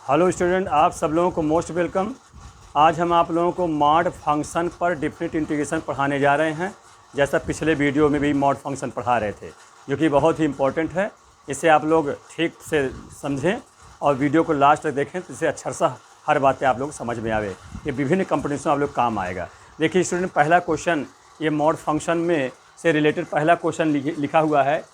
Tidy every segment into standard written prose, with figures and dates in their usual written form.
Hello student, आप सब लोगों को मोस्ट वेलकम। आज हम आप लोगों को मॉड फंक्शन पर डेफिनेट इंटीग्रेशन पढ़ाने जा रहे हैं। जैसा पिछले वीडियो में भी मॉड फंक्शन पढ़ा रहे थे, जो कि बहुत ही इंपॉर्टेंट है। इसे आप लोग ठीक से समझें और वीडियो को लास्ट तक देखें, तो इसे अच्छा सा हर बातें आप लोग समझ में आवे। ये विभिन्न कंपनीज में आप लोग काम आएगा। देखिए स्टूडेंट, पहला क्वेश्चन ये मॉड फंक्शन में से रिलेटेड पहला क्वेश्चन लिखा हुआ है।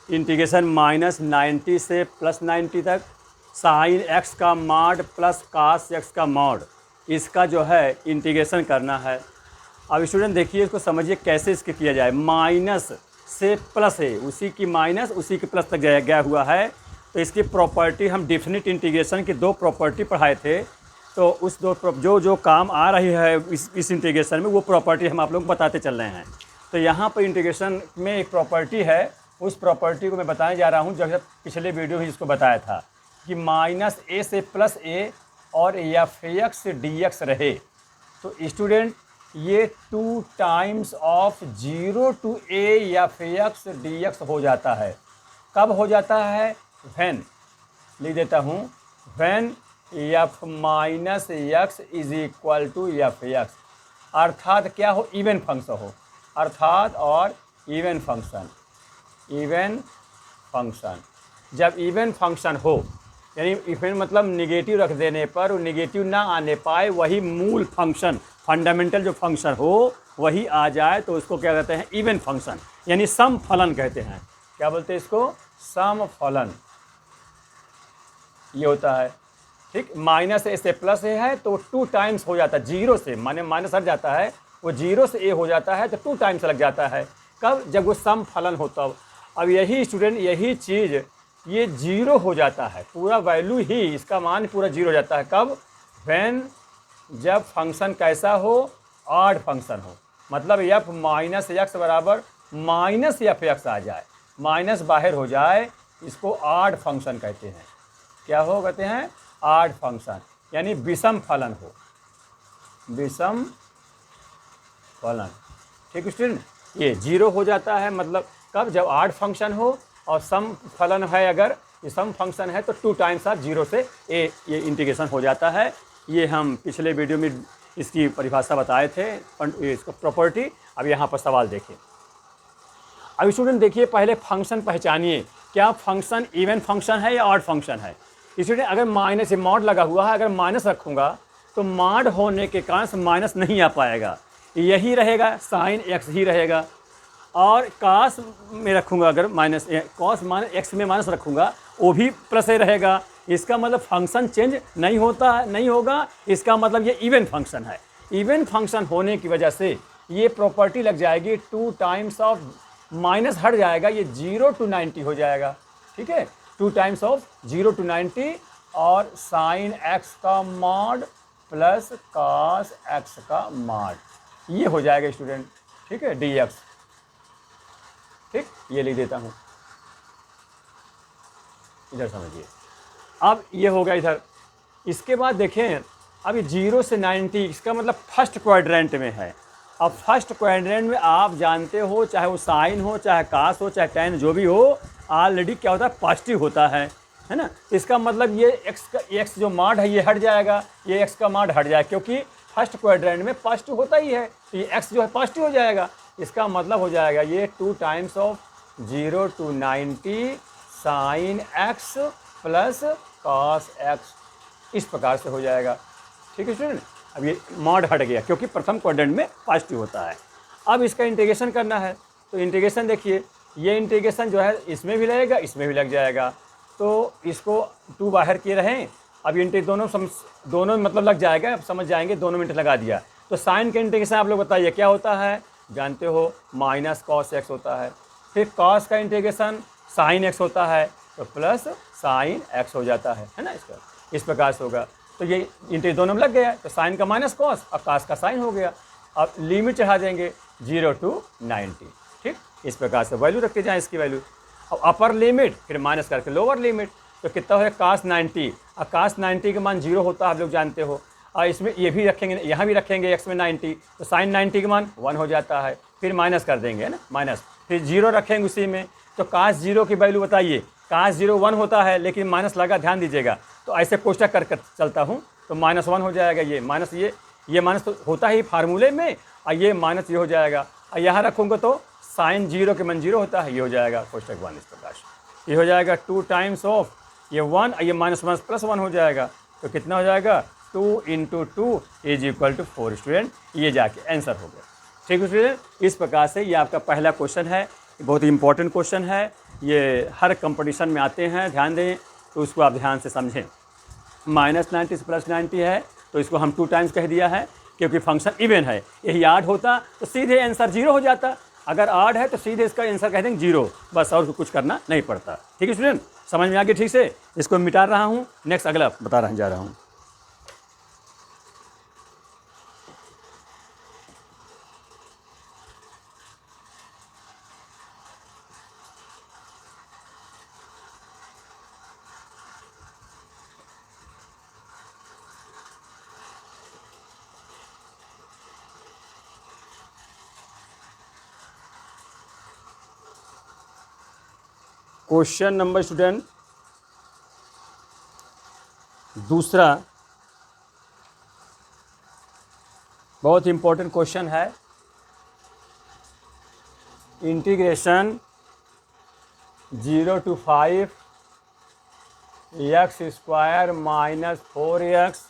इंटीग्रेशन -90 से +90 तक साइन एक्स का मॉड प्लस कास एक्स का मॉड, इसका जो है इंटीग्रेशन करना है। अब स्टूडेंट देखिए, इसको समझिए कैसे इसके किया जाए। माइनस से प्लस है, उसी की माइनस उसी के प्लस तक गया हुआ है। तो इसकी प्रॉपर्टी हम डेफिनिट इंटीग्रेशन की दो प्रॉपर्टी पढ़ाए थे। तो उस दो जो काम आ रही है इस इंटीग्रेशन में, वो प्रॉपर्टी हम आप लोग बताते चल रहे हैं। तो यहाँ पर इंटीग्रेशन में एक प्रॉपर्टी है, उस प्रॉपर्टी को मैं बताने जा रहा हूँ, जब पिछले वीडियो में जिसको बताया था कि -a से +a और f(x) से dx रहे। तो स्टूडेंट ये 2 times of 0 to a f(x) dx हो जाता है। कब हो जाता है? व्हेन, लिख देता हूँ, when f - x is equal to f(x), अर्थात क्या हो? इवन फंक्शन हो, अर्थात और इवन फंक्शन। इवन फंक्शन, जब इवन फंक्शन हो, यानी इवन मतलब निगेटिव रख देने पर वो निगेटिव ना आने पाए, वही मूल फंक्शन, फंडामेंटल जो फंक्शन हो वही आ जाए, तो उसको क्या कहते हैं? इवन फंक्शन, यानी सम फलन कहते हैं। क्या बोलते हैं इसको? सम फलन। ये होता है, ठीक। -a से +a है तो 2 टाइम्स हो जाता है। 0 से माने माइनस हट जाता है, वो 0 से a हो जाता है तो 2 टाइम्स लग जाता है। कब? जब वो सम फलन होता हो। अब यही स्टूडेंट, यही चीज़ ये 0 हो जाता है, पूरा वैल्यू ही, इसका मान पूरा 0 हो जाता है। कब? व्हेन, जब फंक्शन कैसा हो? ऑड फंक्शन हो, मतलब f - x बराबर -f(x) आ जाए, माइनस बाहर हो जाए, इसको ऑड फंक्शन कहते हैं। क्या हो? कहते हैं ऑड फंक्शन, यानी विषम फलन हो, विषम फलन। ठीक स्टूडेंट, ये 0 हो जाता है, मतलब कब? जब ऑड फंक्शन हो और सम फलन है, अगर ये सम फंक्शन है तो 2 टाइम्स ऑफ 0 से a ये इंटीग्रेशन हो जाता है। ये हम पिछले वीडियो में इसकी परिभाषा बताए थे, इसको प्रॉपर्टी। अब यहाँ पर सवाल देखिए। अब स्टूडेंट देखिए, पहले फंक्शन पहचानिए, क्या फंक्शन इवन फंक्शन है या ऑड फंक्शन है। स्टूडेंट अगर माइनस मॉड लगा हुआ है, अगर माइनस रखूँगा तो मॉड होने के कारण माइनस नहीं आ पाएगा, यही रहेगा, साइन एक्स ही रहेगा। और कास में रखूँगा, अगर कॉस x में माइनस रखूँगा, वो भी प्लस रहेगा। इसका मतलब फंक्शन चेंज नहीं होता है, नहीं होगा। इसका मतलब ये इवन फंक्शन है। इवन फंक्शन होने की वजह से ये प्रॉपर्टी लग जाएगी, 2 टाइम्स ऑफ, माइनस हट जाएगा, ये 0 to 90 हो जाएगा। ठीक है, 2 टाइम्स ऑफ 0 to 90 और साइन x का मॉड प्लस कॉस x का मॉड, ये हो जाएगा स्टूडेंट। ठीक है, dx। ठीक, ये लिख देता हूँ, इधर समझिए। अब ये होगा इधर। इसके बाद देखें, अब ये 0 से 90, इसका मतलब फर्स्ट क्वाड्रेंट में है। अब फर्स्ट क्वाड्रेंट में आप जानते हो, चाहे वो साइन हो, चाहे कास हो, चाहे टेन, जो भी हो, ऑलरेडी क्या होता है? पॉजिटिव होता है ना। इसका मतलब ये एक्स जो मॉड है ये हट जाएगा, ये एक्स का मॉड हट जाएगा, क्योंकि फर्स्ट क्वाड्रेंट में पॉजिटिव होता ही है, तो ये एक्स जो है पॉजिटिव हो जाएगा। इसका मतलब हो जाएगा ये 2 times of 0 to 90 sine x plus cos x, इस प्रकार से हो जाएगा। ठीक है स्टूडेंट, अब ये मॉड हट गया क्योंकि प्रथम क्वाड्रेंट में पॉजिटिव होता है। अब इसका इंटीग्रेशन करना है, तो इंटीग्रेशन देखिए, ये इंटीग्रेशन जो है इसमें भी लगेगा, इसमें भी लग जाएगा। तो इसको 2 बाहर किए रहें। अब ये दोनों मतलब लग जाएगा, अब समझ जाएंगे, दोनों मिनट लगा दिया। तो साइन का इंटीग्रेशन आप लोग बताइए क्या होता है? जानते हो, माइनस कॉस एक्स होता है। फिर कॉस का इंटीग्रेशन साइन एक्स होता है, तो प्लस साइन एक्स हो जाता है ना। इसका इस प्रकार से होगा। तो ये इंटीग्रेशन दोनों में लग गया, तो साइन का माइनस कॉस और कॉस का साइन हो गया। अब लिमिट चढ़ा देंगे 0 to 90। ठीक, इस प्रकार से वैल्यू रखते जाएँ इसकी वैल्यू। अब अपर लिमिट, फिर माइनस करके लोअर लिमिट, तो कितना हो? cos 90। और cos 90 का मान 0 होता है, आप लोग जानते हो। और इसमें ये भी रखेंगे, यहाँ भी रखेंगे x में 90, तो साइन 90 का मान 1 हो जाता है। फिर माइनस कर देंगे, है ना, माइनस, फिर 0 रखेंगे उसी में। तो cos 0 की वैल्यू बताइए, cos 0 1 होता है, लेकिन माइनस लगा, ध्यान दीजिएगा, तो ऐसे कोष्टक कर कर चलता हूँ तो -1 हो जाएगा, ये माइनस तो होता ही फार्मूले में, और ये माइनस ये हो जाएगा, और यहाँ रखूँगा तो साइन 0 के मन 0 होता है, ये हो जाएगा कोष्टक 1 इस प्रकार से। ये हो जाएगा 2 टाइम्स ऑफ ये 1, ये -1 +1 हो जाएगा, तो कितना हो जाएगा 2 × 2 = 4 स्टूडेंट। ये जाके आंसर हो गया। ठीक है स्टूडेंट, इस प्रकार से ये आपका पहला क्वेश्चन है, बहुत ही इंपॉर्टेंट क्वेश्चन है, ये हर कंपटीशन में आते हैं, ध्यान दें, तो उसको आप ध्यान से समझें। -90 से +90 है तो इसको हम 2 टाइम्स कह दिया है, क्योंकि फंक्शन इवन है। यही आड होता तो सीधे आंसर 0 हो जाता, अगर आड है तो सीधे इसका आंसर कह देंगे 0, बस, और कुछ करना नहीं पड़ता। ठीक है स्टूडेंट, समझ में आ गया ठीक से? इसको मिटा रहा हूँ, नेक्स्ट अगला बता रहा जा रहा हूँ। क्वेश्चन नंबर स्टूडेंट दूसरा, बहुत इंपॉर्टेंट क्वेश्चन है। इंटीग्रेशन 0 to 5 x² - 4x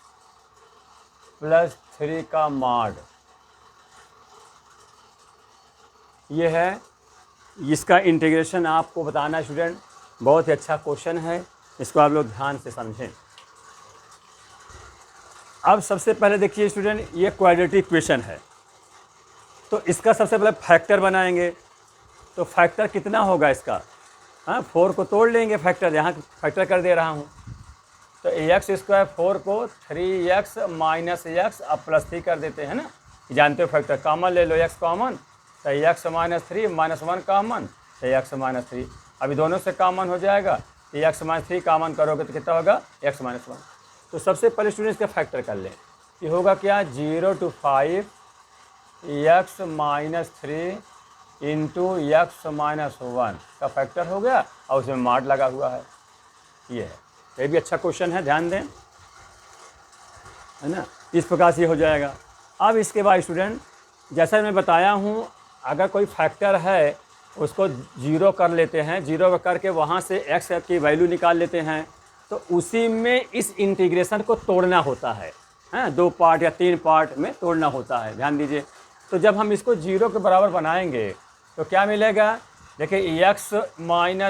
+ 3 का मॉड, ये है। इसका इंटीग्रेशन आपको बताना है स्टूडेंट, बहुत ही अच्छा क्वेश्चन है, इसको आप लोग ध्यान से समझें। अब सबसे पहले देखिए स्टूडेंट, ये क्वाड्रेटिक इक्वेशन है, तो इसका सबसे पहले फैक्टर बनाएंगे। तो फैक्टर कितना होगा इसका? हाँ, 4 को तोड़ लेंगे फैक्टर, यहाँ फैक्टर कर दे रहा हूँ, तो x² 4 को 3x - x अब +3 कर देते हैं ना, जानते हो फैक्टर, कॉमन ले लो, x कॉमन, तो x - 3 -1 कॉमन, तो x - 3, अभी दोनों से कॉमन हो जाएगा, तो x - 3 कॉमन करोगे तो कितना होगा x - 1। तो सबसे पहले स्टूडेंट इसका फैक्टर कर लें, ये होगा क्या 0 to 5 x - 3 × x - 1 का फैक्टर हो गया, और उसमें मॉड लगा हुआ है। ये है, ये भी अच्छा क्वेश्चन है, ध्यान दें, है ना। इस प्रकार से हो जाएगा। अब इसके बाद स्टूडेंट, जैसा मैं बताया हूँ, अगर कोई फैक्टर है उसको 0 कर लेते हैं, 0 करके वहाँ से x की वैल्यू निकाल लेते हैं, तो उसी में इस इंटीग्रेशन को तोड़ना होता है, 2 पार्ट या 3 पार्ट में तोड़ना होता है, ध्यान दीजिए। तो जब हम इसको 0 के बराबर बनाएंगे तो क्या मिलेगा? देखिए x - 3 ×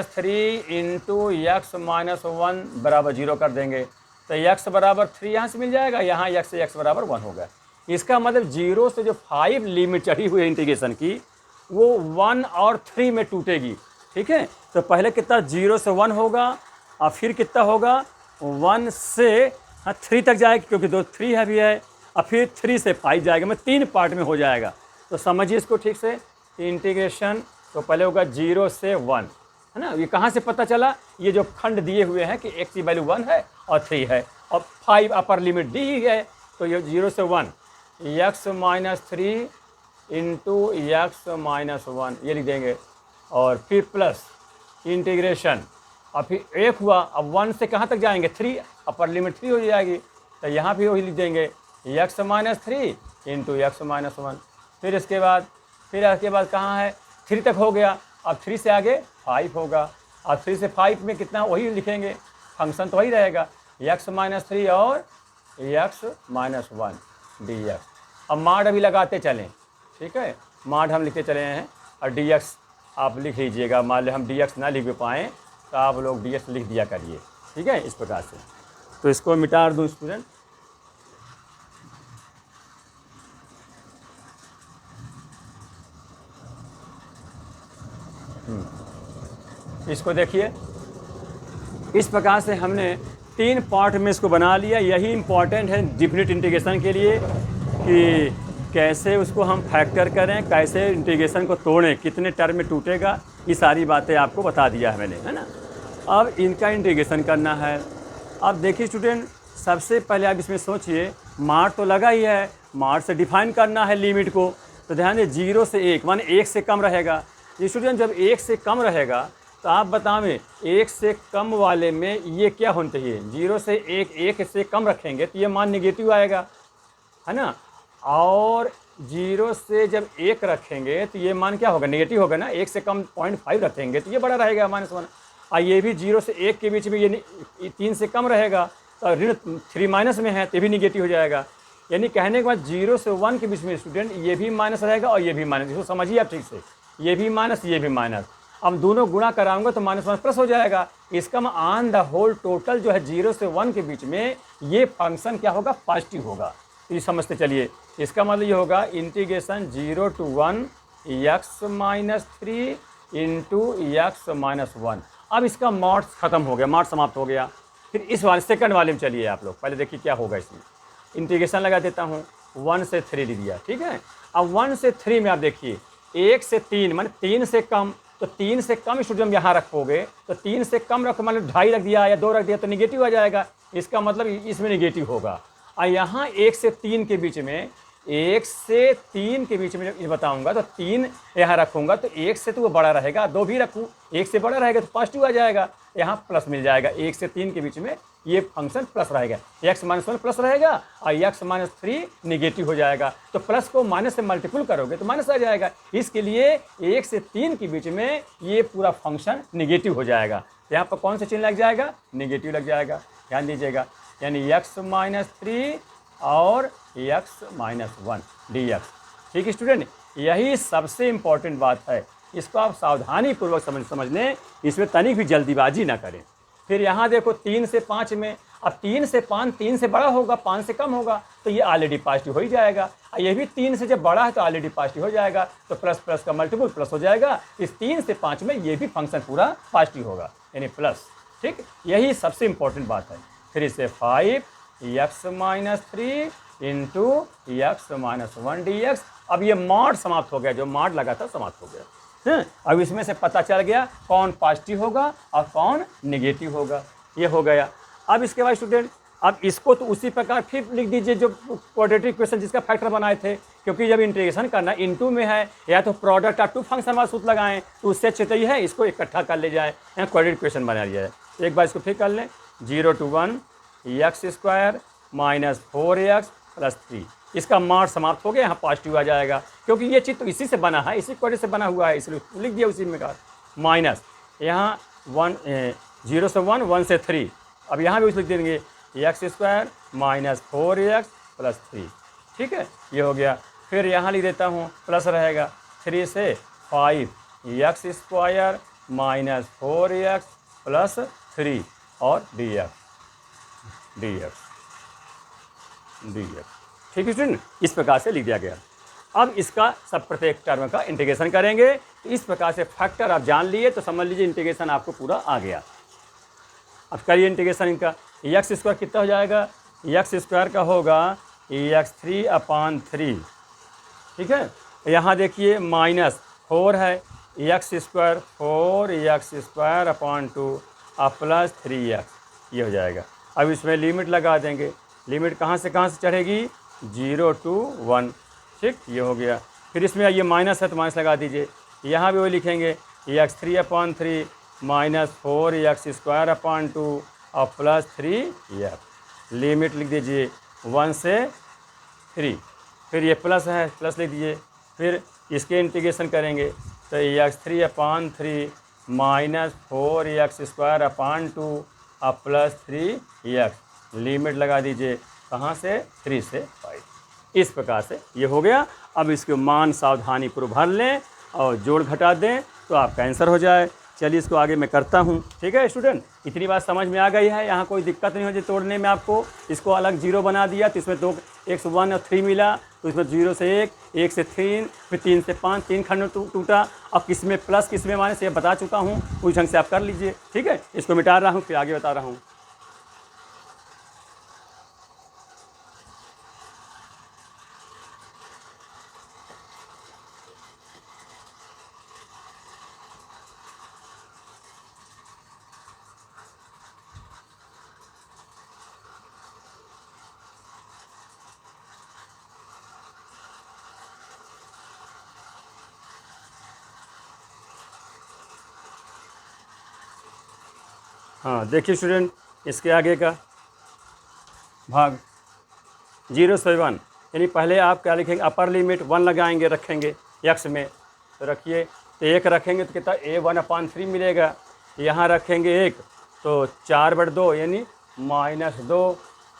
x - 1 बराबर 0 कर देंगे, तो x बराबर 3 यहाँ से मिल जाएगा, यहाँ x बराबर 1 होगा। इसका मतलब 0 से जो 5 लिमिट चढ़ी हुई है इंटीग्रेशन की, वो 1 और 3 में टूटेगी। ठीक है, तो पहले कितना 0 से 1 होगा, और फिर कितना होगा 1 से 3 तक जाएगा, क्योंकि 3 है भी है, और फिर 3 से 5 जाएगा, मतलब 3 पार्ट में हो जाएगा। तो समझिए इसको ठीक से, इंटीग्रेशन तो पहले होगा 0 से 1, है ना। ये कहाँ से पता चला? ये जो खंड दिए हुए हैं कि x की वैल्यू 1 है और 3 है, और 5 अपर लिमिट दी ही है, तो ये 0 से 1 x - 3 × x - 1 ये लिख देंगे, और फिर प्लस इंटीग्रेशन, और फिर 1 हुआ, अब 1 से कहाँ तक जाएंगे 3, अपर लिमिट 3 हो जाएगी, तो यहाँ भी वही लिख देंगे x - 3 × x - 1। फिर इसके बाद कहाँ है 3 तक हो गया, अब 3 से आगे 5 होगा, और 3 से 5 में कितना वही लिखेंगे, फंक्शन तो वही रहेगा x - 3 और x - 1 dx। अब मॉड अभी लगाते चलें, ठीक है, मॉड हम लिखते चले हैं, और dx आप लिख लीजिएगा। मान लो हम dx ना लिख पाएँ तो आप लोग dx लिख दिया करिए, ठीक है, इस प्रकार से। तो इसको मिटा दूँ स्टूडेंट, इसको देखिए, इस प्रकार से हमने 3 पार्ट में इसको बना लिया। यही इम्पॉर्टेंट है डेफिनेट इंटीग्रेशन के लिए, कि कैसे उसको हम फैक्टर करें, कैसे इंटीग्रेशन को तोड़ें, कितने टर्म में टूटेगा, ये सारी बातें आपको बता दिया है मैंने, है ना। अब इनका इंटीग्रेशन करना है। अब देखिए स्टूडेंट, सबसे पहले आप इसमें सोचिए, मॉड तो लगा ही है, मॉड से डिफाइन करना है लिमिट को। तो ध्यान दें 0 से 1 माने 1 से कम रहेगा। ये स्टूडेंट जब 1 से कम रहेगा, तो आप बतावें 1 से कम वाले में ये क्या होना चाहिए, 0 से 1, 1 से कम रखेंगे तो ये मान निगेटिव आएगा, है ना। और 0 से जब 1 रखेंगे तो ये मान क्या होगा, नेगेटिव होगा ना। 1 से कम 0.5 रखेंगे तो ये बड़ा रहेगा -1। और ये भी 0 से 1 के बीच में ये 3 से कम रहेगा, तो ऋण 3 माइनस में है तो भी निगेटिव हो जाएगा। यानी कहने के बाद 0 से 1 के बीच में स्टूडेंट ये भी माइनस रहेगा और ये भी माइनस। इसको समझिए आप ठीक से, ये भी माइनस ये भी माइनस। अब दोनों गुणा कराऊंगा तो -1 प्लस हो जाएगा। इसका ऑन द होल टोटल जो है 0 से 1 के बीच में ये फंक्शन क्या होगा, पॉजिटिव होगा। ये समझते चलिए। इसका मतलब ये होगा integration 0 to 1 x-3 into x-1। अब इसका मॉड खत्म हो गया, मॉड समाप्त हो गया। फिर इस वाले सेकंड वाले में चलिए आप लोग, पहले देखिए क्या होगा इसमें। इंटीग्रेशन लगा देता हूँ, 1 से 3 लिख दिया, ठीक है। अब 1 से 3 में आप देखिए 1 से 3 माने 3 से कम, तो 3 से कम स्टूडेंट यहाँ रखोगे तो 3 से कम रखो, मान लो 2.5 रख दिया या 2 रख दिया तो निगेटिव आ जाएगा। इसका मतलब इसमें निगेटिव होगा। और यहाँ 1 से 3 के बीच में, 1 से 3 के बीच में बताऊंगा तो 3 यहाँ रखूंगा तो 1 से तो वो बड़ा रहेगा, 2 भी रखूँ 1 से बड़ा रहेगा तो पॉजिटिव आ जाएगा, यहाँ प्लस मिल जाएगा। 1 से 3 के बीच में ये फंक्शन प्लस रहेगा, x-1 प्लस रहेगा और x-3 निगेटिव हो जाएगा। तो प्लस को माइनस से मल्टीपल करोगे तो माइनस आ जाएगा। इसके लिए 1 से 3 के बीच में ये पूरा फंक्शन निगेटिव हो जाएगा। यहाँ पर कौन सा चिन्ह लग जाएगा, निगेटिव लग जाएगा, ध्यान दीजिएगा। यानी x-3 और x-1 dx। ठीक है स्टूडेंट, यही सबसे इम्पोर्टेंट बात है। इसको आप सावधानी पूर्वक समझ लें, इसमें तनिक भी जल्दीबाजी ना करें। फिर यहाँ देखो 3 से 5 में, अब 3 से 5 3 से बड़ा होगा, 5 से कम होगा तो ये ऑलरेडी पॉजिटिव हो ही जाएगा। और ये भी 3 से जब बड़ा है तो ऑलरेडी पॉजिटिव हो जाएगा, तो प्लस प्लस का मल्टीपल प्लस हो जाएगा। इस 3 से 5 में ये भी फंक्शन पूरा पॉजिटिव होगा, यानी प्लस। ठीक, यही सबसे इम्पोर्टेंट बात है। 3 से 5 x-3 इंटू x-1 dx। अब ये मॉड समाप्त हो गया, जो मॉड लगा था समाप्त हो गया। अब इसमें से पता चल गया कौन पॉजिटिव होगा और कौन नेगेटिव होगा, ये हो गया। अब इसके बाद स्टूडेंट, अब इसको तो उसी प्रकार फिर लिख दीजिए जो क्वाड्रेटिक इक्वेशन जिसका फैक्टर बनाए थे, क्योंकि जब इंटीग्रेशन करना इनटू में है या तो प्रोडक्ट ऑफ टू फंक्शन वाला सूत्र लगाएं, तो उससे अच्छे तो ये है इसको इकट्ठा कर ले जाए, यहाँ क्वाड्रेटिक इक्वेशन बना लिया है। एक बार इसको फिर कर लें, 0 to 1 x² minus 4x plus 3। इसका मॉड समाप्त हो गया, यहाँ पॉजिटिव आ जाएगा, क्योंकि ये चीज़ तो इसी से बना है, इसी क्वाड्रेटिक से बना हुआ है, इसलिए लिख दिया उसी में का माइनस। यहाँ 0 से 1 1 से 3, अब यहाँ भी उसे लिख देंगे x² माइनस 4x प्लस 3। ठीक है, ये हो गया। फिर यहाँ लिख देता हूँ प्लस रहेगा 3 से 5 x² माइनस 4x प्लस 3 और dx। ठीक है स्टूडेंट, इस प्रकार से लिख दिया गया। अब इसका सब प्रत्येक टर्म का इंटीग्रेशन करेंगे, तो इस प्रकार से फैक्टर आप जान लिए तो समझ लीजिए इंटीग्रेशन आपको पूरा आ गया। अब करिए इंटीग्रेशन इनका, x² कितना हो जाएगा, x² का होगा x3/3। ठीक है, यहाँ देखिए माइनस 4 है, x² 4x² और प्लस 3x, ये हो जाएगा। अब इसमें लिमिट लगा देंगे, लिमिट कहाँ से चढ़ेगी, 0 to 1। ठीक, ये हो गया। फिर इसमें ये माइनस है तो माइनस लगा दीजिए, यहाँ भी वही लिखेंगे x3/3 माइनस 4x² और प्लस 3x। लिमिट लिख दीजिए 1 से 3। फिर ये प्लस है, प्लस लिख दीजिए। फिर इसके इंटीग्रेशन करेंगे तो x3/3 माइनस 4x² और प्लस 3x। लिमिट लगा दीजिए कहाँ से, 3 से 5। इस प्रकार से ये हो गया। अब इसके मान सावधानी पूर्वक भर लें और जोड़ घटा दें तो आपका आंसर हो जाए। चलिए इसको आगे मैं करता हूँ। ठीक है स्टूडेंट, इतनी बात समझ में आ गई है, यहाँ कोई दिक्कत नहीं हो जाए तोड़ने में। आपको इसको अलग 0 बना दिया तो इसमें 2 1 से 1 और 3 मिला, तो इसमें 0 से 1 1 से 3 फिर 3 से 5 3 खंड में टूटा। अब किस में प्लस किस में माइनस ये बता चुका हूँ, उस ढंग से आप कर लीजिए। ठीक है, इसको मिटा रहा हूँ फिर आगे बता रहा हूँ। हाँ देखिए स्टूडेंट, इसके आगे का भाग 0 से 1, यानी पहले आप क्या लिखेंगे, अपर लिमिट 1 लगाएंगे, रखेंगे x में, तो रखिए, तो 1 रखेंगे तो कितना a1/3 मिलेगा। यहाँ रखेंगे 1 तो 4/2 यानी -2,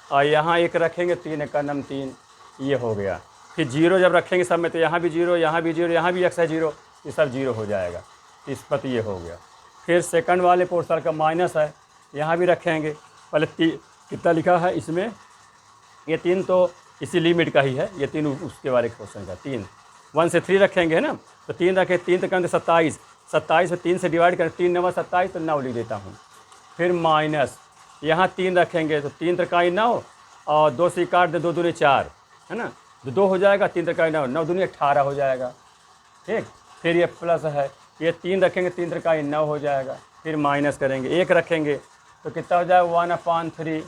और यहाँ 1 रखेंगे 3 का नम 3, ये हो गया। फिर 0 जब रखेंगे सब में तो यहाँ भी 0, यहाँ भी 0, यहाँ भी x है 0, ये सब 0 हो जाएगा। इस पर ये हो गया। फिर सेकंड वाले पोर्शन का माइनस है, यहाँ भी रखेंगे, पहले कितना लिखा है इसमें, ये 3 तो इसी लिमिट का ही है, ये 3 उसके वाले क्वेश्चन का 3, 1 से 3 रखेंगे है ना, तो 3 रखें, 3 तो करें 27, 27 में 3 से डिवाइड करें, 3 9 27, तो 9 लिख देता हूँ। फिर माइनस, यहाँ 3 रखेंगे तो 3 3 9, और 2 से काट दे, 2 दूनी 4 है ना, तो 2 हो जाएगा, 3 3 9, 9 दूनी 18 हो जाएगा। ठीक, फिर ये प्लस है, ये 3 रखेंगे, 3 3 9 हो जाएगा। फिर माइनस करेंगे, 1 रखेंगे तो कितना हो जाएगा 1/3,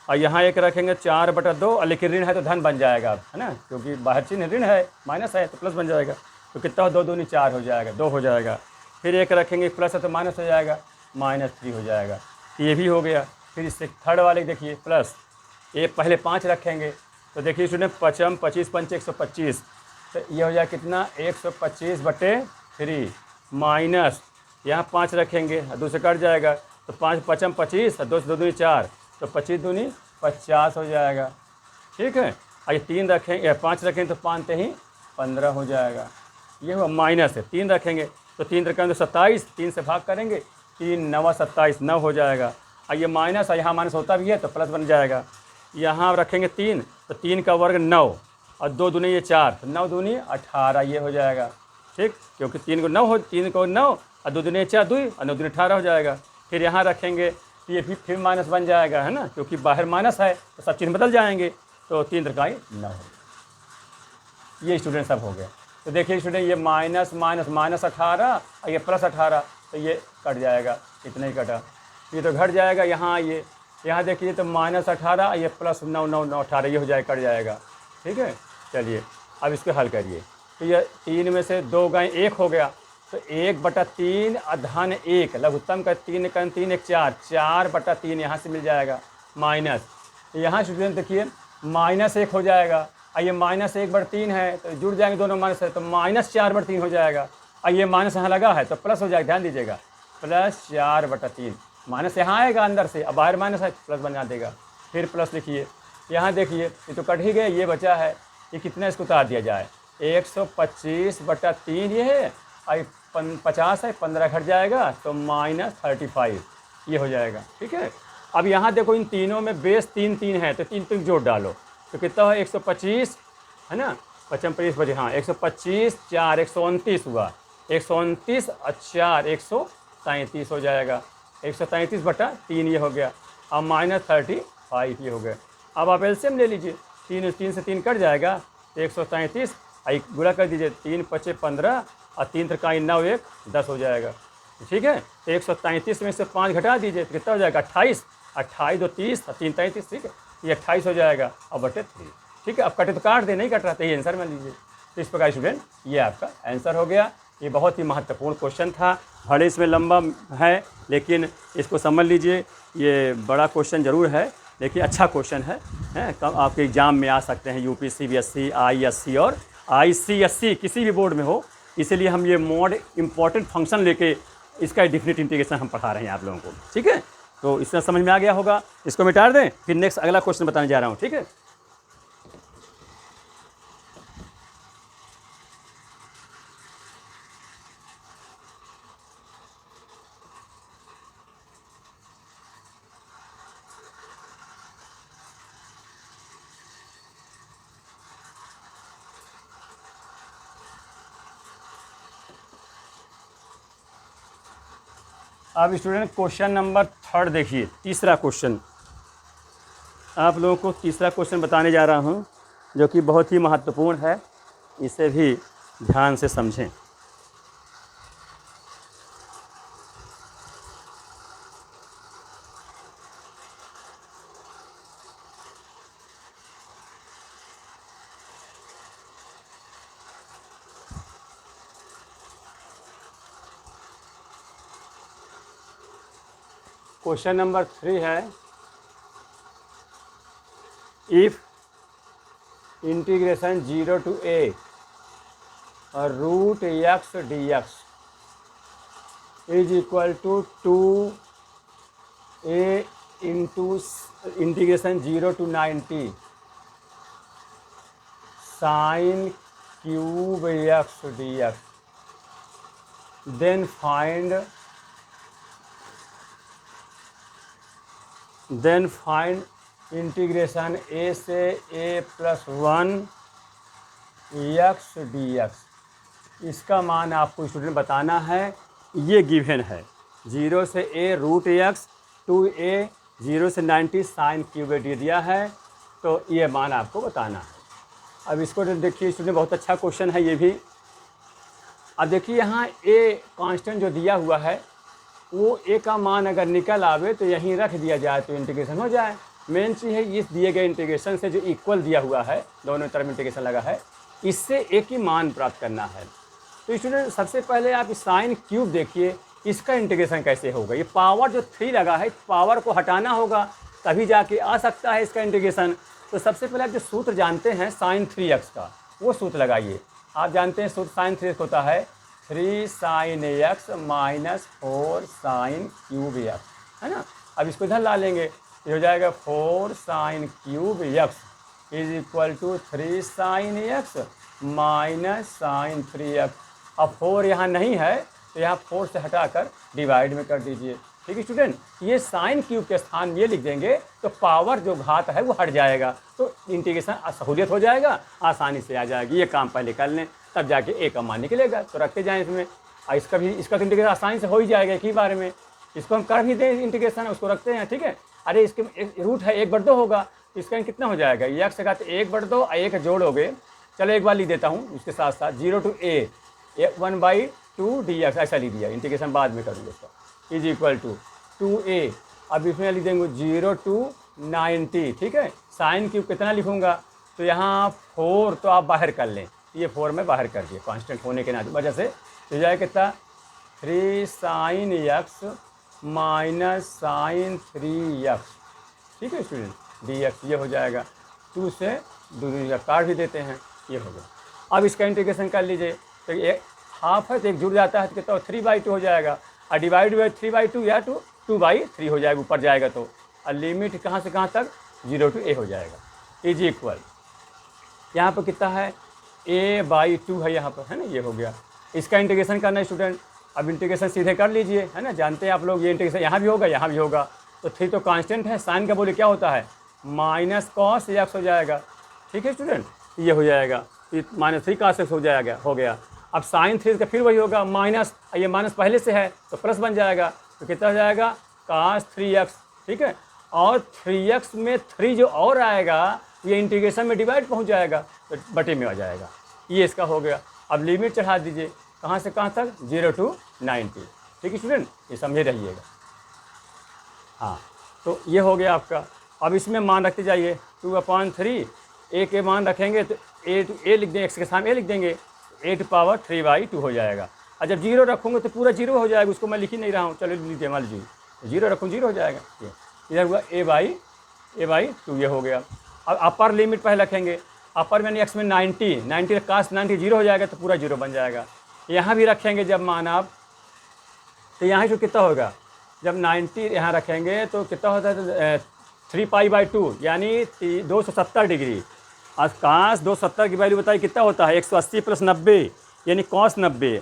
और यहाँ 1 रखेंगे 4/2, और लेकिन ऋण है तो धन बन जाएगा है ना, क्योंकि बाहर चिन्ह ऋण है, माइनस है तो प्लस बन जाएगा। तो कितना हो, 2 दूनी 4 हो जाएगा, 2 हो जाएगा। फिर 1 रखेंगे, प्लस है तो माइनस हो जाएगा, -3 हो जाएगा, तो ये भी हो गया। फिर इससे थर्ड वाले देखिए प्लस, ये पहले 5 रखेंगे, तो देखिए स्टूडेंट 5 25 5 125, तो ये हो जाएगा कितना 125/3, माइनस यहाँ 5 रखेंगे, 2 से कट जाएगा, तो 5 5 25, 2 से 2 दूनी 4, तो 25 दूनी 50 हो जाएगा। ठीक है, और ये 3 रखेंगे, 5 रखेंगे तो 5 ते ही 15 हो जाएगा। ये हुआ माइनस है, 3 रखेंगे तो 3 रखेंगे तो 27, 3 से भाग करेंगे, 3 9 27, 9 हो जाएगा। और ये माइनस, और यहाँ माइनस होता भी है तो प्लस बन जाएगा। यहाँ रखेंगे 3, तो 3 का वर्ग 9, और 2 दूनी ये 4, तो 9 दूनी 18, ये हो जाएगा। ठीक, क्योंकि 3 को 9 हो, 3 को 9, और 2 दूनी 4 2, और 9 दूनी 18 हो जाएगा। फिर यहाँ रखेंगे, ये भी फिर माइनस बन जाएगा है ना, क्योंकि बाहर माइनस है तो सब चिन्ह बदल जाएंगे, तो 3 3 9, ये स्टूडेंट सब हो गया। तो देखिए स्टूडेंट, ये माइनस माइनस -18, और ये +18, तो ये कट जाएगा, इतना ही कटा, ये तो घट जाएगा। यहाँ देखिए तो -18, ये +9 9 9 18, ये हो जाएगा, कट जाएगा। ठीक है, चलिए अब इसको हल करिए। तो ये 3 में से 2 गए 1 हो गया, तो 1/3 धन 1, लघुत्तम का 3 का 3 1 4, 4/3 यहाँ से मिल जाएगा। माइनस, यहाँ स्टूडेंट देखिए -1 हो जाएगा, और ये -1/3 है तो जुड़ जाएंगे दोनों माइनस है, तो -4/3 हो जाएगा। और ये माइनस यहाँ लगा है तो प्लस हो जाएगा, ध्यान दीजिएगा, +4/3, माइनस यहाँ आएगा अंदर से, अब बाहर माइनस है प्लस बना देगा। फिर प्लस लिखिए, यहाँ देखिए ये तो कट ही गए, ये बचा है, ये कितना इसको उतार दिया जाए, 125/3 ये है, और 50 है, 15 घट जाएगा तो -35, ये हो जाएगा। ठीक है, अब यहाँ देखो इन तीनों में बेस 3 3 है, तो 3 3 जोड़ डालो, तो कितना है 125 है ना, 55 25 बजे, हाँ 125 4 129 हुआ, 129 और 4 133 हो जाएगा, 133/3 ये हो गया, अब -35 ये हो गया। अब आप एलसीएम ले लीजिए, 3 से 3 कट जाएगा, 133 गुणा कर दीजिए, 3 5 15, और 3 3 9 1 10 हो जाएगा। ठीक है, तो 133 में से 5 घटा दीजिए तो कितना हो जाएगा 28, 28 2 30, 3 33, ठीक है, ये 28 हो जाएगा और बटे 3। ठीक है, अब कटे तो काट दे, नहीं कट रहा तो ये आंसर में लीजिए। तो इस प्रकार स्टूडेंट ये आपका आंसर हो गया। ये बहुत ही महत्वपूर्ण क्वेश्चन था, भले इसमें लंबा है लेकिन इसको समझ लीजिए, ये बड़ा क्वेश्चन ज़रूर है लेकिन अच्छा क्वेश्चन है, कब आपके एग्जाम में आ सकते हैं, यूपी सीबीएसई आईएससी और आईसीएससी किसी भी बोर्ड में हो, इसीलिए हम ये मोड इम्पॉर्टेंट फंक्शन लेके इसका डेफिनेट इंटीग्रेशन हम पढ़ा रहे हैं आप लोगों को। ठीक है, तो इसमें समझ में आ गया होगा, इसको मिटा दें, फिर नेक्स्ट अगला क्वेश्चन बताने जा रहा हूँ। ठीक है, अब स्टूडेंट क्वेश्चन नंबर 3 देखिए, तीसरा क्वेश्चन आप लोगों को तीसरा क्वेश्चन बताने जा रहा हूँ जो कि बहुत ही महत्वपूर्ण है, इसे भी ध्यान से समझें। क्वेश्चन नंबर 3 है, if integration 0 to a root x d x is equal to 2a into integration 0 to 90 sine cube x d x, then find integration a से a+1 एक्स डी एक्स। इसका मान आपको स्टूडेंट बताना है। ये given है 0 से a रूट एक्स, 2a 0 से 90 साइन क्यूब डी दिया है, तो ये मान आपको बताना है। अब इसको देखिए स्टूडेंट, बहुत अच्छा क्वेश्चन है ये भी। अब देखिए यहाँ a कांस्टेंट जो दिया हुआ है वो a का मान अगर निकल आवे तो यहीं रख दिया जाए तो इंटीग्रेशन हो जाए। मेन चीज़ है इस दिए गए इंटीग्रेशन से जो इक्वल दिया हुआ है, दोनों तरफ इंटीग्रेशन लगा है, इससे एक ही मान प्राप्त करना है। तो स्टूडेंट सबसे पहले आप साइन क्यूब देखिए, इसका इंटीग्रेशन कैसे होगा। ये पावर जो 3 लगा है, पावर को हटाना होगा तभी जाके आ सकता है इसका इंटीग्रेशन। तो सबसे पहले आप जो सूत्र जानते हैं साइन 3x का, वो सूत्र लगाइए। आप जानते हैं सूत्र साइन 3x होता है 3 sin x minus 4 sin cube x, है ना। अब इसको इधर ला लेंगे, ये हो जाएगा 4 sin cube x is equal to 3 sin x minus sin 3x। अब 4 यहाँ नहीं है तो यहाँ 4 से हटाकर डिवाइड में कर दीजिए। ठीक है स्टूडेंट, ये साइन क्यूब के स्थान ये लिख देंगे तो पावर जो घात है वो हट जाएगा, तो इंटीग्रेशन सहूलियत हो जाएगा, आसानी से आ जाएगी। ये काम पहले कर लें तब जाके ए का मान निकलेगा। तो रखते जाएँ इसमें, इसका तो इंटीग्रेशन आसानी से हो ही जाएगा एक ही बार में। इसको हम कर भी दें इंटीग्रेशन, उसको रखते हैं। ठीक है, अरे इसके रूट है 1/2 होगा, इसका कितना हो जाएगा, एक्स का 1/2 और 1 जोड़ोगे। चलो एक बार लिख देता हूँ उसके साथ साथ 0 to a 1/2 dx ऐसा लिख दिया, इंटीग्रेशन बाद में करूँगा इसका, इज इक्वल टू 2a। अब इसमें लिख देंगे 0 to 90। ठीक है, साइन क्यूब कितना लिखूँगा, तो यहाँ 4 तो आप बाहर कर लें, ये 4 में बाहर कर दिए कांस्टेंट होने के वजह से। तो जाए कितना 3 sin x minus sign 3x। ठीक है स्टूडेंट, dx ये हो जाएगा, 2 से दूरी का काट भी देते हैं, ये हो गया। अब इसका इंटीग्रेशन कर लीजिए, तो ये हाफ है तो एक जुड़ जाता है तो कितना 3/2 हो जाएगा, और डिवाइड बाई 3/2 या 2/3 हो जाएगा ऊपर जाएगा तो। और लिमिट कहाँ से कहाँ तक 0 to a हो जाएगा, इज इक्वल यहाँ पर कितना है a/2 है यहाँ पर, है ना, ये हो गया। इसका इंटीग्रेशन करना है स्टूडेंट। अब इंटीग्रेशन सीधे कर लीजिए, है ना, जानते हैं आप लोग ये इंटीग्रेशन यहाँ भी होगा यहाँ भी होगा। तो 3 तो कांस्टेंट है, साइन का बोले क्या होता है माइनस कॉस x हो जाएगा। ठीक है स्टूडेंट, ये हो जाएगा, -3 cos x हो गया। अब साइन 3 का फिर वही होगा माइनस, ये माइनस पहले से है तो प्लस बन जाएगा, तो कितना हो जाएगा cos 3x। ठीक है, और 3x में 3 जो और आएगा ये इंटीग्रेशन में डिवाइड पहुंच जाएगा तो बटे में आ जाएगा। ये इसका हो गया। अब लिमिट चढ़ा दीजिए, कहाँ से कहाँ तक 0 to 90। ठीक है स्टूडेंट, ये समझे रहिएगा। हाँ, तो ये हो गया आपका। अब इसमें मान रखते जाइए 2/3, a के मान रखेंगे तो a लिख देंगे, x के सामने a लिख देंगे, 8/3/2 हो जाएगा। और जब 0 रखूँगे तो पूरा 0 हो जाएगा, उसको मैं लिख ही नहीं रहा हूँ, चलो लीजिए मान लीजिए 0 रखूँ 0 हो जाएगा। इधर हुआ a/2 ये हो गया। अब अपर लिमिट पहले रखेंगे, अपर में x में 90 cos 90 0 हो जाएगा तो पूरा 0 बन जाएगा। यहाँ भी रखेंगे जब मान आप, तो यहाँ जो कितना होगा, जब 90 यहाँ रखेंगे तो कितना होता है 3π/2 यानी 270 डिग्री। आज cos 270 की वैल्यू बताइए कितना होता है 180 + 90 यानी cos 90।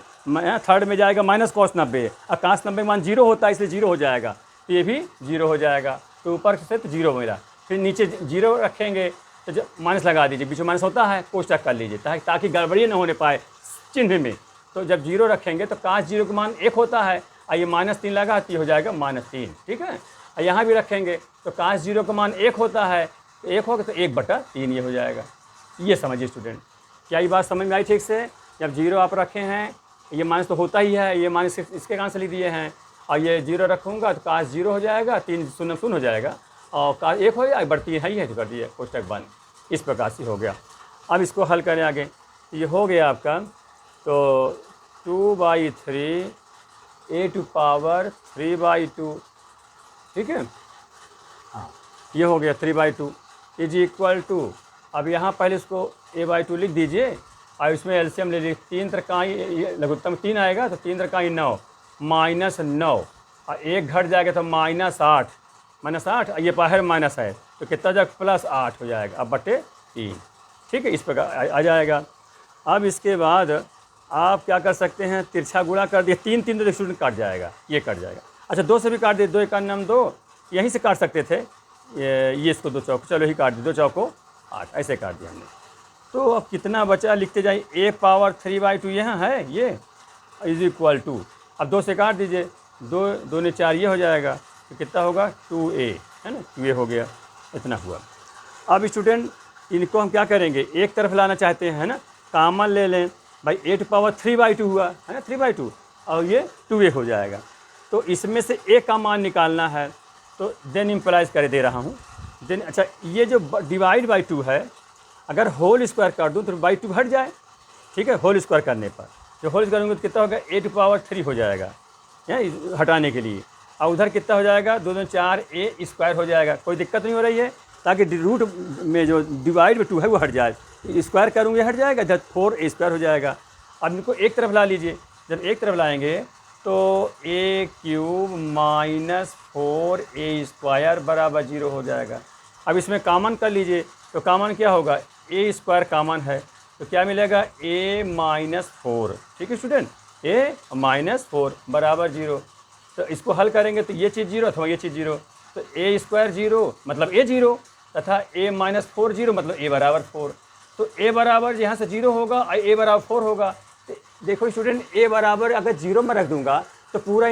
थर्ड में जाएगा माइनस cos 90, और cos 90 मान 0 होता है इसलिए 0 हो जाएगा, तो ये भी 0 हो जाएगा। तो ऊपर से तो 0 मिला, फिर नीचे 0 रखेंगे तो जब माइनस लगा दीजिए, बीच में माइनस होता है कोष्टक कर लीजिए ताकि गड़बड़ी न होने पाए चिन्ह में। तो जब 0 रखेंगे तो cos 0 का मान 1 होता है, और ये -3 लगा तो ये हो जाएगा -3। ठीक है, और यहाँ भी रखेंगे तो cos 0 का मान 1 होता है, तो 1 होगा तो 1/3 ये हो जाएगा। ये समझिए स्टूडेंट, क्या ये बात समझ में आई ठीक से। जब 0 आप रखे हैं, ये माइनस तो होता ही है, ये माइनस इसके कारण से लिख दिए हैं, और ये 0 रखूँगा तो cos 0 हो जाएगा, 3 0 हो जाएगा, और cos 1 हो जाएगा, बढ़ती है ही है तो कर दिए कोष्टक बंद। इस प्रकार से हो गया। अब इसको हल करें आगे, ये हो गया आपका, तो 2/3 a⁴ 3/2 ठीक है। हाँ, ये हो गया 3/2 इज इक्वल टू, अब यहाँ पहले इसको a/2 लिख दीजिए और इसमें एलसीएम ले लीजिए। 3 त्रिकाई लघुत्तम 3 आएगा तो 3 त्रिकाई 9 -9 और 1 घट जाएगा तो -8 -8, ये बाहर माइनस है तो कितना जाएगा +8 हो जाएगा, अब बटे 3। ठीक है, इस प्रकार आ जाएगा। अब इसके बाद आप क्या कर सकते हैं, तिरछा गुणा कर दिए, 3 3 तो स्टूडेंट काट जाएगा, ये कट जाएगा। अच्छा 2 से भी काट दिए, 2 1 9 2, यहीं से काट सकते थे, ये इसको 2 चौको, चलो ही काट दिए, 2 चौको 8, ऐसे काट दिया हमने। तो अब कितना बचा लिखते जाइए, a⁻3/2 यहाँ है, ये इज इक्वल टू, अब 2 से काट दीजिए, 2 2 ने 4, ये हो जाएगा, तो कितना होगा 2a, है ना, 2a हो गया, इतना हुआ। अब स्टूडेंट इनको हम क्या करेंगे, एक तरफ लाना चाहते हैं, है ना, कॉमन ले लें भाई, a⁻3/2 हुआ है ना, 3/2 और ये 2a हो जाएगा। तो इसमें से a का मान निकालना है, तो देन इम्प्लाइज कर दे रहा हूँ देन। अच्छा ये जो डिवाइड बाई 2 है, अगर होल स्क्वायर कर दूँ तो /2 हट जाए, ठीक है, होल स्क्वायर करने पर जो होल स्क्वायर करूँगा तो कितना होगा, a⁻3 हो जाएगा हटाने के लिए, और उधर कितना हो जाएगा, 2 2 4 a² हो जाएगा। कोई दिक्कत नहीं हो रही है, ताकि रूट में जो डिवाइड बाई 2 है वो हट जाए, स्क्वायर करूँगे हट जाएगा, इधर 4a² हो जाएगा। अब इनको एक तरफ ला लीजिए, जब एक तरफ लाएंगे तो a³ - 4a² बराबर 0 हो जाएगा। अब इसमें कॉमन कर लीजिए, तो कॉमन क्या होगा, a² कॉमन है तो क्या मिलेगा, a-4, ठीक है स्टूडेंट, a-4 बराबर 0। तो इसको हल करेंगे तो ये चीज़ 0 अथवा ये चीज़ 0, तो a² 0 मतलब a 0 तथा a-4 0 मतलब a बराबर 4। तो a बराबर यहाँ से 0 होगा और a बराबर 4 होगा। तो देखो स्टूडेंट, a बराबर अगर 0 में रख दूंगा तो पूरा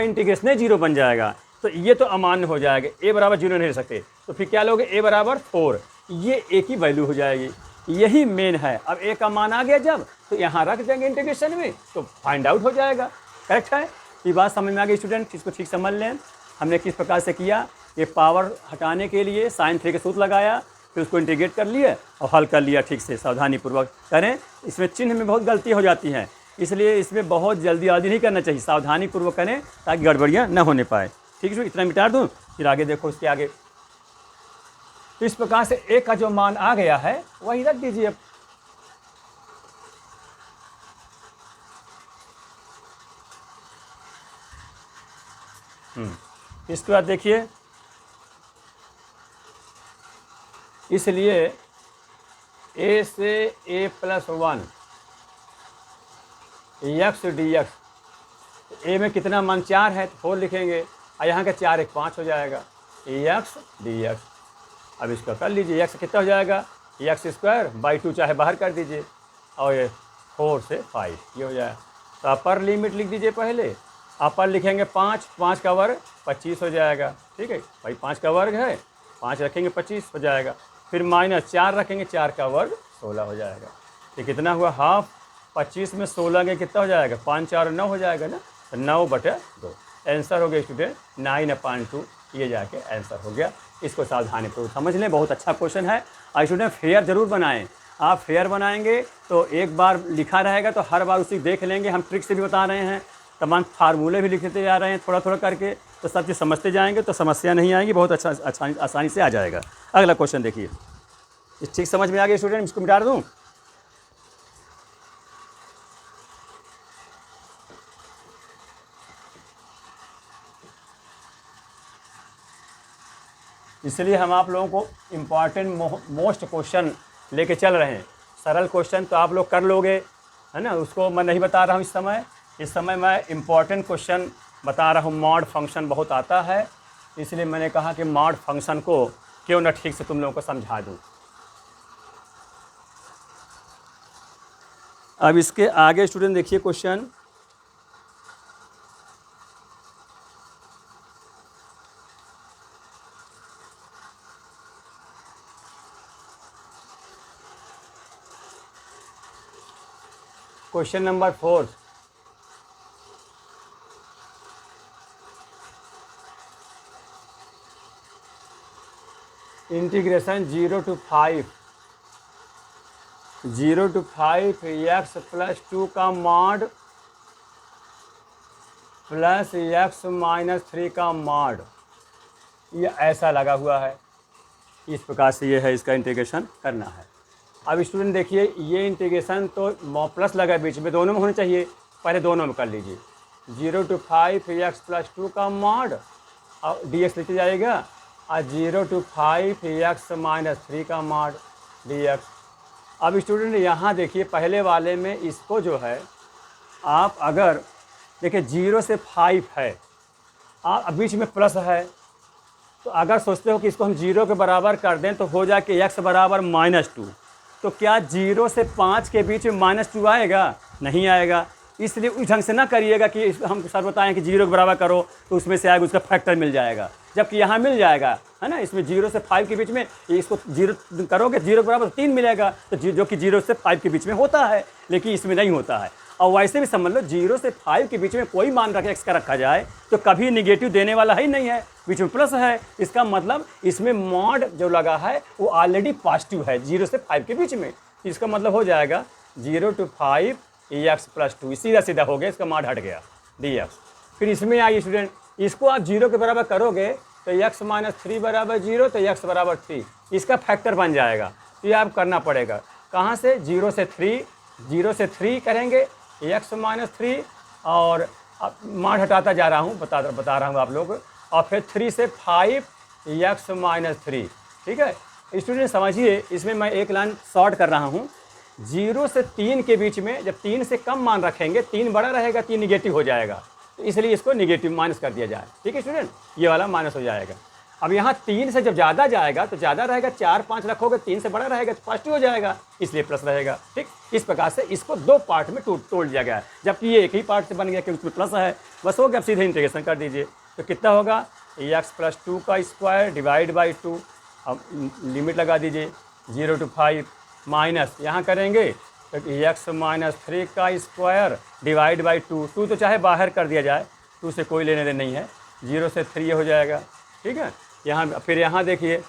इंटीग्रेशन 0 बन जाएगा, तो ये तो अमान्य हो जाएगा, a बराबर 0 नहीं रह सकते, तो फिर क्या लोगे, a बराबर 4, ये a की वैल्यू हो जाएगी, यही मेन है। अब a का मान आ गया जब, तो यहाँ रख देंगे इंटीग्रेशन में, तो फाइंड आउट हो जाएगा। करेक्ट है, ये बात समझ में आ गई स्टूडेंट, इसको ठीक समझ लें हमने किस प्रकार से किया। ये पावर हटाने के लिए sin 3 के सूत्र लगाया, फिर उसको इंटीग्रेट कर लिए और हल कर लिया, ठीक से सावधानीपूर्वक करें। इसमें चिन्ह में बहुत गलती हो जाती हैं, इसलिए इसमें बहुत जल्दीबाजी नहीं करना चाहिए, सावधानीपूर्वक करें ताकि गड़बड़ियाँ न होने पाए। ठीक है, इतना मिटा दूँ, फिर आगे देखो इसके आगे। तो इस प्रकार से a का जो मान आ गया है वही रख दीजिए। अब इसके बाद देखिए, इसलिए a से a+1 x dx, a में कितना मान 4 है तो 4 लिखेंगे, और यहाँ का 4 1 5 हो जाएगा, x dx। अब इसका कर लीजिए, x कितना हो जाएगा, x² 2 चाहे बाहर कर दीजिए, और ये 4 से 5 ये हो जाएगा। तो अपर लिमिट लिख दीजिए, पहले अपर लिखेंगे 5, 5 का वर्ग 25 हो जाएगा, ठीक है भाई, 5 का वर्ग है, 5 रखेंगे 25 हो जाएगा, फिर -4 रखेंगे, 4 का वर्ग 16 हो जाएगा। तो कितना हुआ, हाफ 25 में 16 के कितना हो जाएगा, 5 4 9 हो जाएगा ना, तो 9/2 आंसर हो गया स्टूडेंट, 9/2, ये जाके आंसर हो गया। इसको सावधानीपूर्वक समझ लें, बहुत अच्छा क्वेश्चन है। और स्टूडेंट फेयर जरूर बनाएं, आप फेयर बनाएंगे तो एक बार लिखा रहेगा तो हर बार उसी देख लेंगे। हम ट्रिक से भी बता रहे हैं, तमाम फार्मूले भी लिखते जा रहे हैं थोड़ा थोड़ा करके, तो सब चीज़ समझते जाएंगे तो समस्या नहीं आएगी, बहुत अच्छा आसानी से आ जाएगा। अगला क्वेश्चन देखिए, ठीक समझ में आ गया स्टूडेंट, इसको मिटा दूँ। इसलिए हम आप लोगों को इम्पॉर्टेंट मोस्ट क्वेश्चन लेके चल रहे हैं। सरल क्वेश्चन तो आप लोग कर लोगे, है ना, उसको मैं नहीं बता रहा हूँ इस समय मैं इम्पॉर्टेंट क्वेश्चन बता रहा हूँ। मॉड फंक्शन बहुत आता है, इसलिए मैंने कहा कि मॉड फंक्शन को क्यों ना ठीक से तुम लोगों को समझा दूँ। अब इसके आगे स्टूडेंट देखिए question, question number 4, integration 0 to 5 x+2 का मॉड प्लस x - 3 का मॉड ये ऐसा लगा हुआ है, इस प्रकार से ये है, इसका इंटीग्रेशन करना है। अब स्टूडेंट देखिए, ये इंटीग्रेशन तो प्लस लगा बीच में, दोनों में होना चाहिए, पहले दोनों में कर लीजिए। 0 to 5x + 2 का मॉड और dx लिखी जाएगा, और 0 to 5x - 3 का मॉड dx। अब स्टूडेंट यहाँ देखिए, पहले वाले में इसको जो है आप अगर देखिए 0 से 5 है, आप बीच में प्लस है, तो अगर सोचते हो कि इसको हम 0 के बराबर कर दें तो हो जाए कि x बराबर -2, तो क्या 0 से 5 के बीच में -2 आएगा? नहीं आएगा। इसलिए उस ढंग से ना करिएगा कि हम सर बताएं कि 0 के बराबर करो तो उसमें से आएगा, उसका फैक्टर मिल जाएगा, जबकि यहाँ मिल जाएगा, है ना। इसमें 0 से 5 के बीच में इसको 0 करोगे, 0 के बराबर 3 मिलेगा, तो जो कि 0 से 5 के बीच में होता है, लेकिन इसमें नहीं होता है। और वैसे भी समझ लो 0 से 5 के बीच में कोई मान रखे x का रखा जाए तो कभी निगेटिव देने वाला ही नहीं है, बीच में प्लस है। इसका मतलब इसमें मॉड जो लगा है वो ऑलरेडी पॉजिटिव है 0 से 5 के बीच में। इसका मतलब हो जाएगा 0 to 5x + 2, सीधा सीधा हो गया, इसका मॉड हट गया dx। फिर इसमें आइए स्टूडेंट, इसको आप 0 के बराबर करोगे तो x - 3 बराबर 0, तो x बराबर 3, इसका फैक्टर बन जाएगा। तो ये आप करना पड़ेगा, कहाँ से? 0 से 3 करेंगे, x - 3, और मॉड हटाता जा रहा हूँ, बता रहा हूँ आप लोग, और फिर 3 से 5x - 3। ठीक है स्टूडेंट, समझिए इसमें मैं एक लाइन शॉर्ट कर रहा हूँ। 0 से 3 के बीच में जब 3 से कम मान रखेंगे, 3 बड़ा रहेगा, 3 निगेटिव हो जाएगा, तो इसलिए इसको निगेटिव माइनस कर दिया जाए। ठीक है स्टूडेंट, ये वाला माइनस हो जाएगा। अब यहाँ 3 से जब ज़्यादा जाएगा तो ज़्यादा रहेगा, 4 5 रखोगे, 3 से बड़ा रहेगा तो पॉजिटिव हो जाएगा, इसलिए प्लस रहेगा। ठीक, इस प्रकार से इसको 2 पार्ट में तोड़ दिया गया है, जबकि ये एक ही पार्ट से बन गया कि उसमें प्लस है, बस हो गया। अब सीधे इंटीग्रेशन कर दीजिए, तो कितना होगा? x + 2 का स्क्वायर डिवाइड बाई 2। अब लिमिट लगा दीजिए 0 to 5 माइनस, यहाँ करेंगे तो x - 3 का स्क्वायर डिवाइड बाई 2। 2 तो चाहे बाहर कर दिया जाए, 2 से कोई लेने देने नहीं है, 0 से 3 हो जाएगा। ठीक है, यहाँ फिर यहाँ देखिए,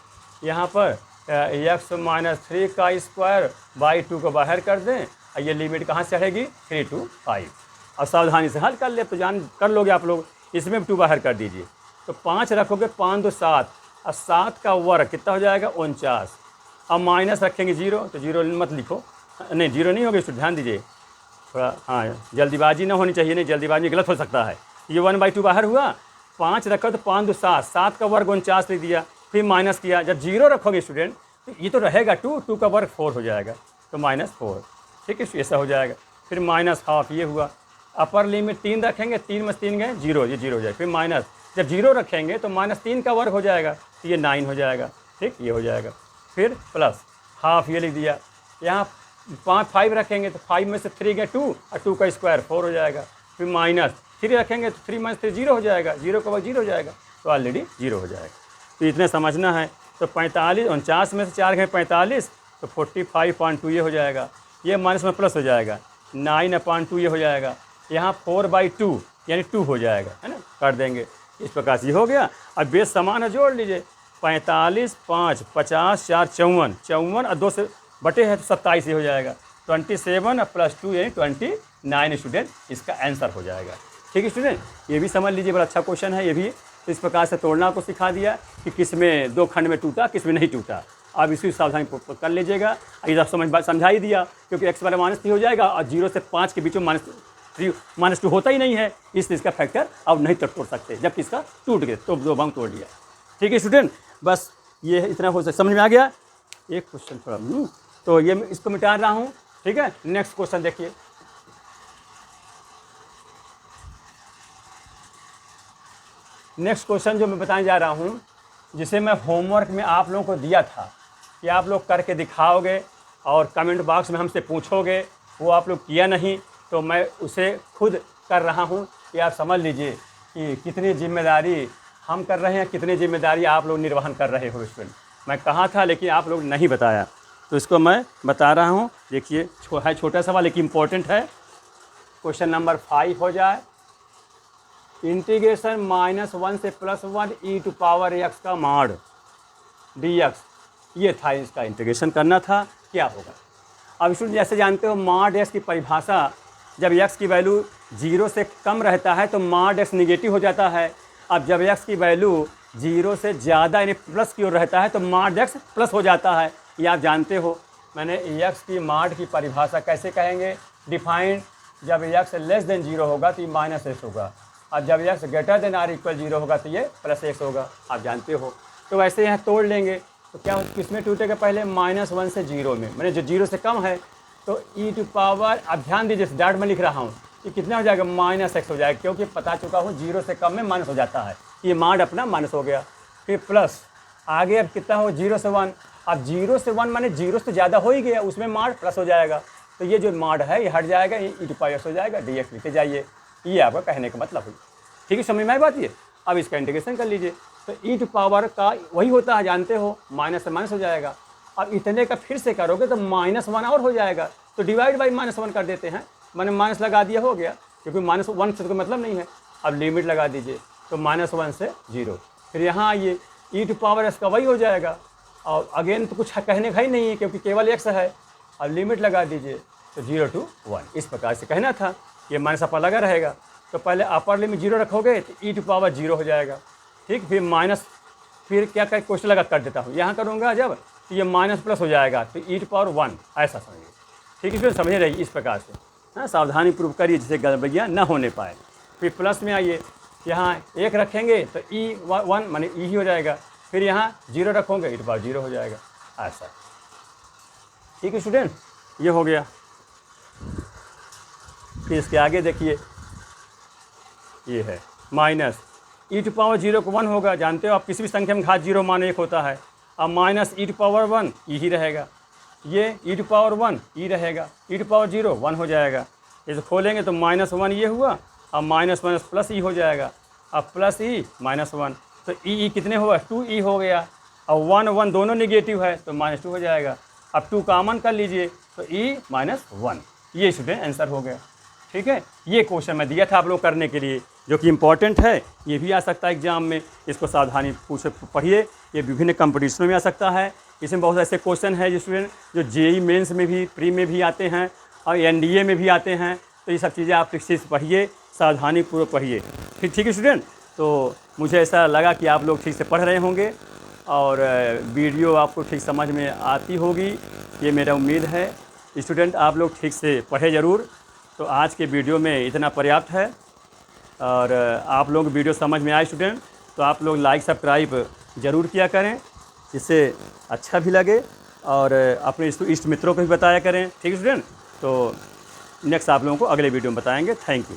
यहाँ पर x - 3 का स्क्वायर बाई 2 को बाहर कर दें, और ये लिमिट कहाँ से रहेगी? 3 to 5। और सावधानी से हल कर ले तो जान कर लोगे आप लोग। इसमें 2 बाहर कर दीजिए, तो 5 रखोगे, 5 2 7, और 7 का वर्ग कितना हो जाएगा? 49। अब माइनस रखेंगे 0, तो 0 मत लिखो, नहीं 0 नहीं होगा, इसको ध्यान दीजिए थोड़ा, हाँ जल्दीबाजी ना होनी चाहिए, नहीं जल्दीबाजी गलत हो सकता है। ये 1/2 बाहर हुआ, 5 रखा तो 5 2 7, 7 का वर्ग 49 लिख दिया, फिर माइनस किया। जब 0 रखोगे स्टूडेंट तो ये तो रहेगा 2 का वर्ग 4 हो जाएगा, तो -4। ठीक है, ऐसा हो जाएगा। फिर -½ ये हुआ। अपर लिमिट 3 रखेंगे, 3 में 3 गए 0, ये 0 हो जाएगा। फिर माइनस, जब 0 रखेंगे तो -3 का वर्ग हो जाएगा, तो ये 9 हो जाएगा। ठीक, ये हो जाएगा। फिर प्लस ½ ये लिख दिया। यहाँ 5 रखेंगे तो 5 में से 3 गए 2, और 2 का स्क्वायर 4 हो जाएगा। फिर माइनस 3 रखेंगे तो 3 - 3 0 हो जाएगा, 0 का वर्ग 0 हो जाएगा, तो ऑलरेडी 0 हो जाएगा। तो इतने समझना है। तो 45, 49 में से 4 गए 45, तो 45.2 ये हो जाएगा। ये माइनस में प्लस हो जाएगा, 9/2 ये हो जाएगा। यहाँ 4/2 यानी 2 हो जाएगा, है ना, कर देंगे। इस प्रकार से ये हो गया। अब बेस समान है, जोड़ लीजिए। 45 5 50 4 54, 54 और 2 से बटे है तो 27 ही हो जाएगा। 27 और +2 यानी 29 स्टूडेंट इसका आंसर हो जाएगा। ठीक है स्टूडेंट, ये भी समझ लीजिए, बड़ा अच्छा क्वेश्चन है ये भी। इस प्रकार से तोड़ना को सिखा दिया कि किस में 2 खंड में टूटा, किस में नहीं टूटा। आप इसकी सावधानी कर लीजिएगा। इधर समझा ही दिया, क्योंकि x वाला -3 हो जाएगा, और 0 से 5 के बीच में -2 होता ही नहीं है, इसलिए इसका फैक्टर अब नहीं तोड़ सकते, जबकि इसका टूट गए तो 2 भाग तोड़ लिया। ठीक है स्टूडेंट, बस ये इतना हो सकता, समझ में आ गया। एक क्वेश्चन थोड़ा तो ये इसको मिटा रहा हूँ। ठीक है, नेक्स्ट क्वेश्चन देखिए। नेक्स्ट क्वेश्चन जो मैं बताने जा रहा हूँ, जिसे मैं होमवर्क में आप लोगों को दिया था कि आप लोग करके दिखाओगे और कमेंट बॉक्स में हमसे पूछोगे, वो आप लोग किया नहीं, तो मैं उसे खुद कर रहा हूँ कि आप समझ लीजिए कि कितनी जिम्मेदारी हम कर रहे हैं, कितनी जिम्मेदारी आप लोग निर्वहन कर रहे हो। इसमें मैं कहा था लेकिन आप लोग नहीं बताया, तो इसको मैं बता रहा हूँ। देखिए है छोटा सवाल लेकिन इम्पोर्टेंट है। क्वेश्चन नंबर 5 हो जाए, इंटीग्रेशन -1 से +1 e⁻x का मॉड dx, ये था, इसका इंटीग्रेशन करना था। क्या होगा? अब स्टूडेंट जैसे जानते हो मॉड x की परिभाषा, जब x की वैल्यू 0 से कम रहता है तो मॉड x निगेटिव हो जाता है। अब जब x की वैल्यू 0 से ज़्यादा यानी प्लस की ओर रहता है तो माड x प्लस हो जाता है। ये आप जानते हो। मैंने x की माड की परिभाषा कैसे कहेंगे, डिफाइंड जब x लेस देन 0 होगा तो ये माइनस x होगा, और जब x greater than or equal 0 होगा तो ये प्लस x होगा, आप जानते हो। तो वैसे यहाँ तोड़ लेंगे तो क्या किसमें टूटेगा, पहले -1 से 0 में, मैंने जो 0 से कम है तो e टू पावर, अब ध्यान दीजिए डाट में लिख रहा हूँ, ये कितना हो जाएगा, -x हो जाएगा, क्योंकि पता चुका हूँ 0 से कम में माइनस हो जाता है, ये माड अपना माइनस हो गया। फिर प्लस आगे अब कितना हो, 0 से 1, अब 0 से 1 माने 0 से ज़्यादा हो ही गया, उसमें माड प्लस हो जाएगा, तो ये जो माड है ये हट जाएगा, ये e टू पावर x हो जाएगा, dx लिखे जाइए। ये आपका कहने का मतलब हुई। ठीक है, समझ में आई बात ये। अब इसका इंटीग्रेशन कर लीजिए, तो e टू पावर का वही होता है, जानते हो, माइनस से माइनस हो जाएगा। अब इतने का फिर से करोगे तो -1 और हो जाएगा, तो डिवाइड बाई -1 कर देते हैं, मैंने माइनस लगा दिया, हो गया, क्योंकि -1 से तो कोई मतलब नहीं है। अब लिमिट लगा दीजिए, तो -1 से 0, फिर यहाँ आइए, e टू पावर x का वही हो जाएगा, और अगेन तो कुछ कहने का ही नहीं है क्योंकि केवल x है। अब लिमिट लगा दीजिए, तो 0 to 1, इस प्रकार से कहना था। ये माइनस अपर लगा रहेगा, तो पहले अपर लिमिट 0 रखोगे तो e टू पावर 0 हो जाएगा। ठीक, फिर माइनस, फिर क्या कर क्वेश्चन लगा कर देता हूँ, यहाँ करूँगा जब तो ये माइनस प्लस हो जाएगा, तो e टू पावर 1, ऐसा समझिए। ठीक है, इसमें समझे रहिए इस प्रकार से, हाँ, सावधानी पूर्वक करिए जिससे गड़बड़ियाँ न होने पाए। फिर प्लस में आइए, यहाँ 1 रखेंगे तो e1 माने e ही हो जाएगा, फिर यहाँ 0 रखोगे e टू पावर 0 हो जाएगा, ऐसा। ठीक है स्टूडेंट, ये हो गया। फिर इसके आगे देखिए, ये है माइनस e टू पावर 0 को 1 होगा, जानते हो आप, किसी भी संख्या में घात 0 मान 1 होता है। अब minus e to power 1 e ही रहेगा, ये e टू पावर 1 e रहेगा, e टू पावर 0 1 हो जाएगा। इसे खोलेंगे तो -1 ये हुआ, अब माइनस प्लस e हो जाएगा, अब प्लस e -1, तो e कितने हुआ, 2e हो गया। अब 1 दोनों निगेटिव है तो -2 हो जाएगा। अब 2 कॉमन कर लीजिए तो e -1, ये स्टूडेंट आंसर हो गया। ठीक है, ये क्वेश्चन मैं दिया था आप लोग करने के लिए, जो कि इम्पॉर्टेंट है, ये भी आ सकता है एग्जाम में, इसको सावधानी पढ़िए, ये विभिन्न कंपटीशनों में आ सकता है। इसमें बहुत ऐसे क्वेश्चन है जो स्टूडेंट जो जेई मेंस में भी, प्री में भी आते हैं और एनडीए में भी आते हैं, तो ये सब चीज़ें आप ठीक से पढ़िए, सावधानी पूर्वक पढ़िए। ठीक है स्टूडेंट, तो मुझे ऐसा लगा कि आप लोग ठीक से पढ़ रहे होंगे और वीडियो आपको ठीक समझ में आती होगी, ये मेरा उम्मीद है। स्टूडेंट आप लोग ठीक से पढ़े ज़रूर। तो आज के वीडियो में इतना पर्याप्त है, और आप लोग वीडियो समझ में आए स्टूडेंट तो आप लोग लाइक सब्सक्राइब ज़रूर किया करें, जिससे अच्छा भी लगे, और अपने इष्ट मित्रों को भी बताया करें। ठीक है स्टूडेंट, तो नेक्स्ट आप लोगों को अगले वीडियो में बताएंगे। Thank you.